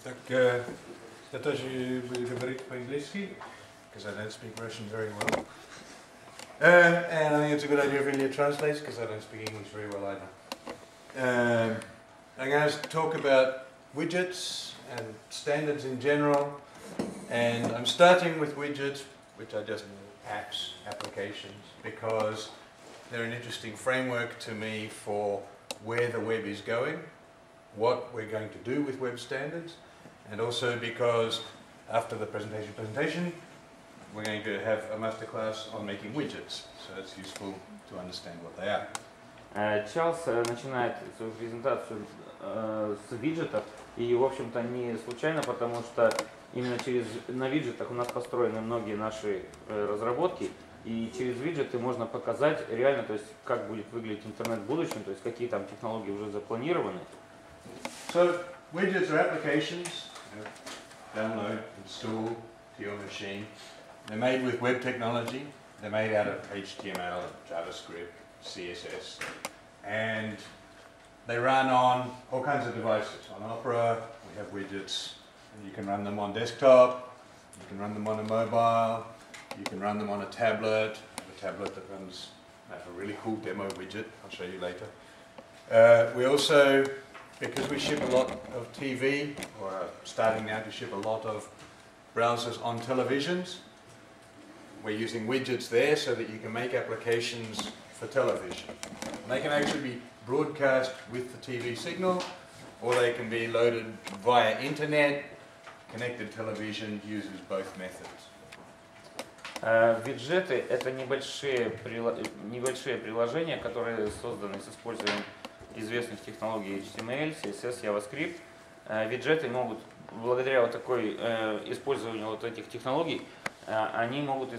Так, я тоже буду говорить по-английски, because I don't speak Russian very well. And I think it's a good idea if Ilya translates, because I don't speak English very well either. I'm going to talk about widgets and standards in general, and I'm starting with widgets, which are just apps, applications, because they're an interesting framework to me for where the web is going, what we're going to do with web standards, and also because after the presentation, we're going to have a masterclass on making widgets, so it's useful to understand what they are. Чарльз начинает свою презентацию с виджетов, и в общем-то не случайно, потому что именно на виджетах у нас построены многие наши разработки, и через виджеты можно показать реально, то есть как будет выглядеть интернет в будущем, то есть какие там технологии уже запланированы. So widgets are applications, download, install to your machine. They're made with web technology. They're made out of HTML, JavaScript, CSS, and they run on all kinds of devices. On Opera, we have widgets, and you can run them on desktop, you can run them on a mobile, you can run them on a tablet. I have a tablet that runs a really cool demo widget. I'll show you later. We also, because we ship a lot of TV, or are starting now to ship a lot of browsers on televisions, we're using widgets there so that you can make applications for television. And they can actually be broadcast with the TV signal, or they can be loaded via internet. Connected television uses both methods. Виджеты — это небольшие приложения, которые созданы с использованием известных технологий HTML, CSS, JavaScript. Виджеты могут, благодаря вот такой использованию вот этих технологий, они могут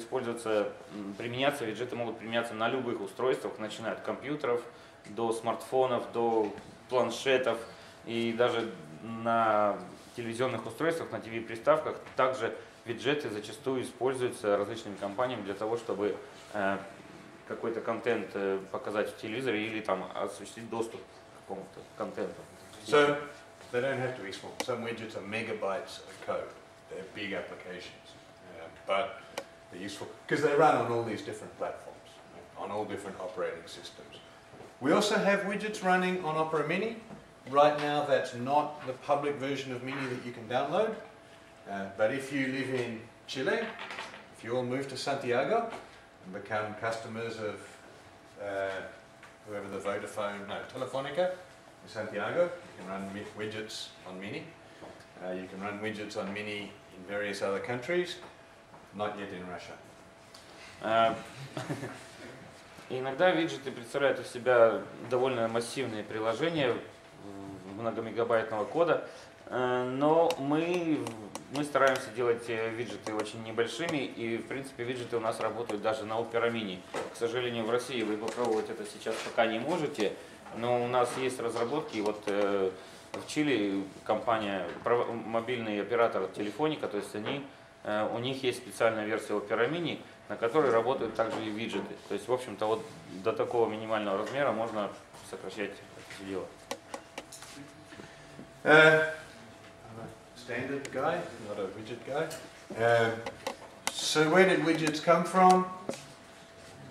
применяться, виджеты могут применяться на любых устройствах, начиная от компьютеров до смартфонов, до планшетов и даже на телевизионных устройствах, на ТВ-приставках. Также виджеты зачастую используются различными компаниями для того, чтобы какой-то контент показать в телевизоре или там осуществить доступ к какому-то контенту. So they don't have to be small. Some widgets are megabytes of code. They're big applications. But they're useful because they run on all these different platforms, on all different operating systems. We also have widgets running on Opera Mini. Right now that's not the public version of Mini that you can download, but if you live in Chile, if you all move to Santiago and become customers of whoever the Telefonica in Santiago, you can run widgets on Mini. You can run widgets on Mini in various other countries. Not yet in Russia. Иногда виджеты представляют из себя довольно массивные приложения многомегабайтного кода, но мы стараемся делать виджеты очень небольшими, и в принципе виджеты у нас работают даже на Opera Mini. К сожалению, в России вы попробовать это сейчас пока не можете, но у нас есть разработки, и вот в Чили компания, мобильный оператор Telefonica, то есть у них есть специальная версия Opera Mini, на которой работают также и виджеты. То есть, в общем-то, вот до такого минимального размера можно сокращать это дело. Standard guy, not a widget guy. So where did widgets come from?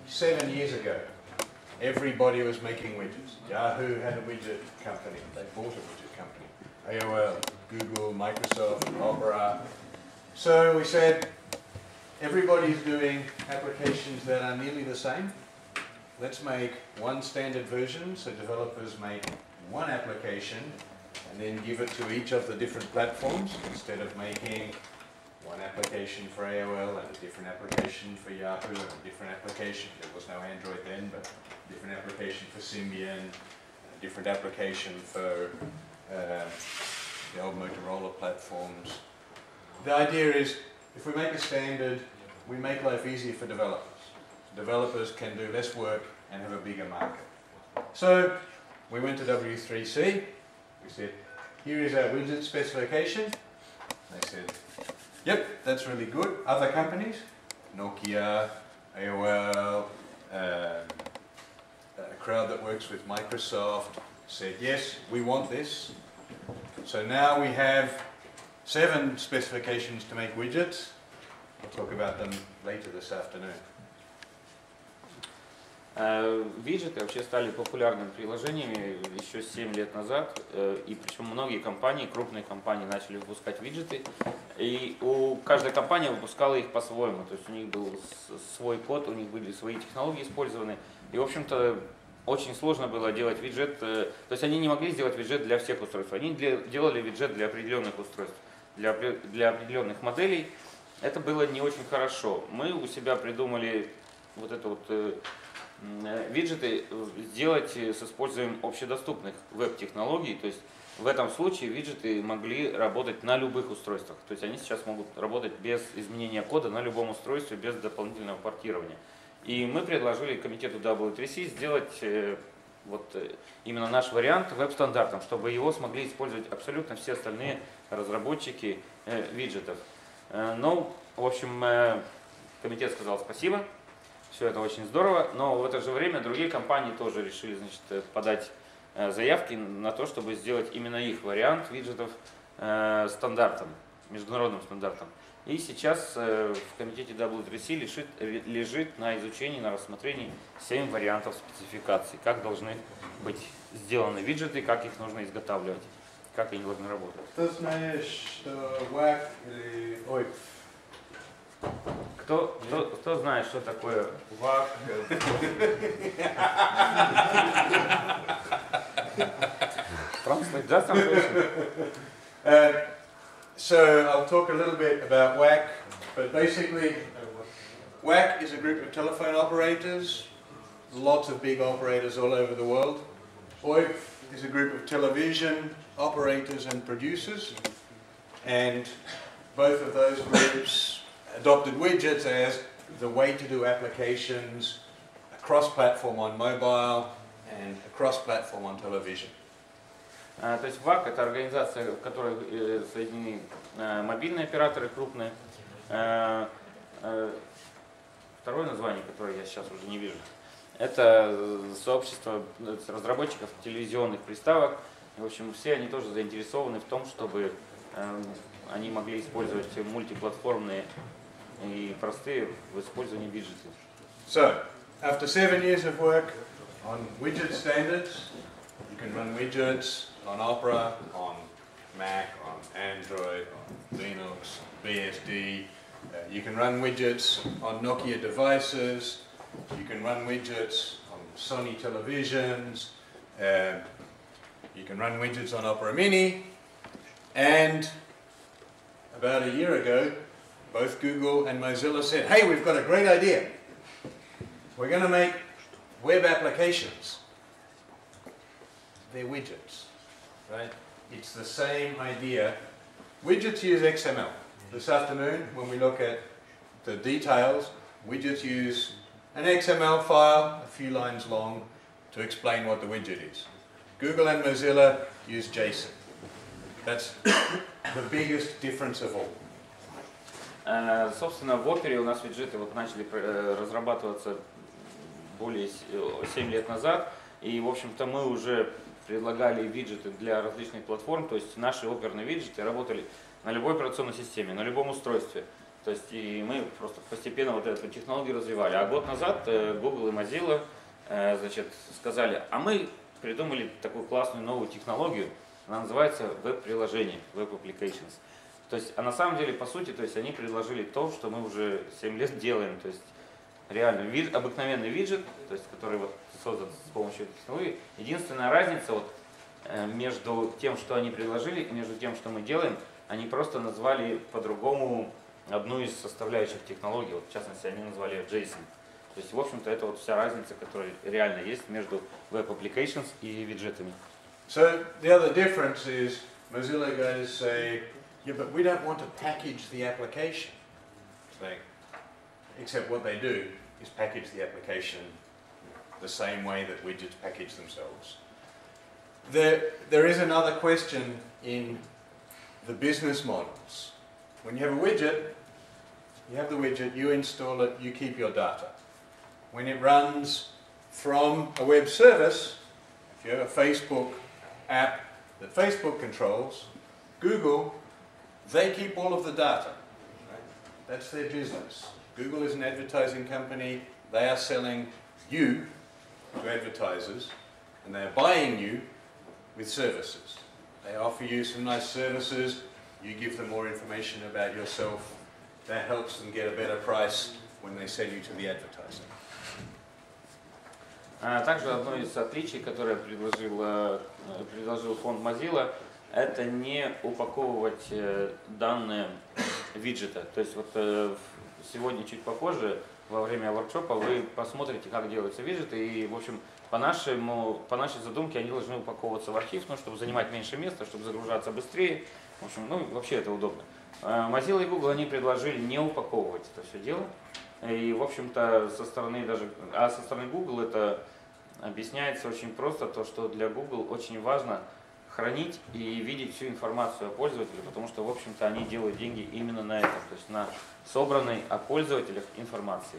7 years ago, everybody was making widgets. Yahoo had a widget company. They bought a widget company. AOL, Google, Microsoft, Opera. So we said, everybody's doing applications that are nearly the same. Let's make one standard version, so developers make one application and then give it to each of the different platforms instead of making one application for AOL and a different application for Yahoo and a different application. There was no Android then, but a different application for Symbian, a different application for the old Motorola platforms. The idea is, if we make a standard, we make life easier for developers. Developers can do less work and have a bigger market. So we went to W3C. We said, here is our widget specification. They said, yep, that's really good. Other companies, Nokia, AOL, a crowd that works with Microsoft, said, yes, we want this. So now we have 7 specifications to make widgets. We'll talk about them later this afternoon. Виджеты вообще стали популярными приложениями еще 7 лет назад, и причем многие компании, крупные компании начали выпускать виджеты, и каждая компания выпускала их по-своему, то есть у них был свой код, у них были свои технологии использованы, и в общем-то очень сложно было делать виджет, то есть они не могли сделать виджет для всех устройств, они делали виджет для определенных устройств, для определенных моделей. Это было не очень хорошо. Мы у себя придумали вот это вот виджеты сделать с использованием общедоступных веб-технологий, то есть в этом случае виджеты могли работать на любых устройствах, то есть они сейчас могут работать без изменения кода на любом устройстве, без дополнительного портирования. И мы предложили комитету W3C сделать вот именно наш вариант веб-стандартом, чтобы его смогли использовать абсолютно все остальные разработчики виджетов. Ну, в общем, комитет сказал спасибо. Все это очень здорово, но в это же время другие компании тоже решили, значит, подать заявки на то, чтобы сделать именно их вариант виджетов стандартом, международным стандартом. И сейчас в комитете W3C лежит на изучении, на рассмотрении 7 вариантов спецификаций, как должны быть сделаны виджеты, как их нужно изготавливать, как они должны работать. Кто знает, что WAC или OIP? Кто знает, что такое WAC? Translate, just translation. So I'll talk a little bit about WAC, but basically WAC is a group of telephone operators, lots of big operators all over the world. OIP is a group of television operators and producers, and both of those groups adopted widgets as the way to do applications cross-platform on mobile and cross-platform on television. То есть ВАК — это организация, в которой соединены мобильные операторы крупные. Второе название, которое я сейчас уже не вижу, это сообщество разработчиков телевизионных приставок. В общем, все они тоже заинтересованы в том, чтобы они могли использовать мультиплатформные и простые в использовании виджетов. So, after 7 years of work on widget standards, you can run widgets on Opera, on Mac, on Android, on Linux, BSD. You can run widgets on Nokia devices. You can run widgets on Sony televisions. You can run widgets on Opera Mini. And about a year ago, both Google and Mozilla said, hey, we've got a great idea. We're going to make web applications. They're widgets, right? It's the same idea. Widgets use XML. This afternoon, when we look at the details, widgets use an XML file, a few lines long, to explain what the widget is. Google and Mozilla use JSON. That's the biggest difference of all. Собственно, в Опере у нас виджеты вот начали разрабатываться более 7 лет назад, и, в общем-то, мы уже предлагали виджеты для различных платформ, то есть наши оперные виджеты работали на любой операционной системе, на любом устройстве. То есть и мы просто постепенно вот эту технологию развивали. А год назад Google и Mozilla, значит, сказали, а мы придумали такую классную новую технологию, она называется веб-приложение, Web Applications. То есть, а на самом деле, по сути, то есть они предложили то, что мы уже 7 лет делаем. То есть реально обыкновенный виджет, то есть, который вот создан с помощью этой технологии. Единственная разница вот, между тем, что они предложили, и между тем, что мы делаем, они просто назвали по-другому одну из составляющих технологий. Вот, в частности, они назвали ее JSON. То есть, в общем-то, это вот вся разница, которая реально есть между Web Applications и виджетами. So the other difference is Mozilla guys say, yeah, but we don't want to package the application. Except what they do is package the application the same way that widgets package themselves. There is another question in the business models. When you have a widget, you have the widget, you install it, you keep your data. When it runs from a web service, if you have a Facebook app that Facebook controls, Google, They keep all of the data. Right? That's their business. Google is an advertising company. They are selling you to advertisers, and they are buying you with services. They offer you some nice services. You give them more information about yourself. That helps them get a better price when they sell you to the advertiser. Также одно из отличий, которое предложил фонд Mozilla, это не упаковывать данные виджета. То есть вот сегодня чуть попозже, во время воркшопа, вы посмотрите, как делаются виджеты, и, в общем, по нашей задумке они должны упаковываться в архив, ну, чтобы занимать меньше места, чтобы загружаться быстрее. В общем, ну, вообще это удобно. Mozilla и Google, они предложили не упаковывать это все дело. И, в общем-то, со стороны Google это объясняется очень просто, то, что для Google очень важно хранить и видеть всю информацию о пользователе, потому что, в общем-то, они делают деньги именно на этом, то есть на собранной о пользователях информации.